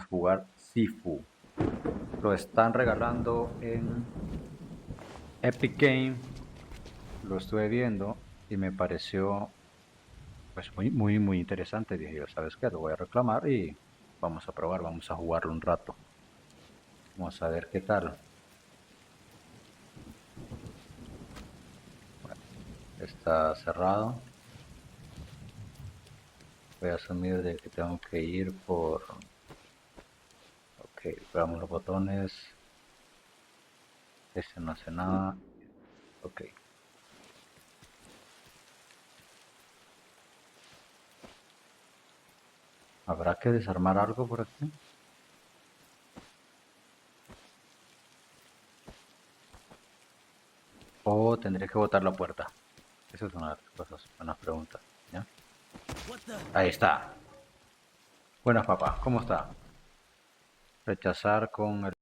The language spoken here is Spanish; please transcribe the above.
jugar Sifu. Lo están regalando en Epic Game. Lo estuve viendo y me pareció pues muy interesante. Dije yo, ¿sabes qué? Lo voy a reclamar y vamos a probar, vamos a jugarlo un rato. Vamos a ver qué tal. Bueno, está cerrado. Voy a asumir de que tengo que ir por... Ok, veamos los botones. Este no hace nada. Ok. ¿Habrá que desarmar algo por aquí? ¿O tendré que botar la puerta? Esa es una de las cosas, buenas preguntas. ¿Ya? Ahí está. Buenas, papá. ¿Cómo está? Rechazar con el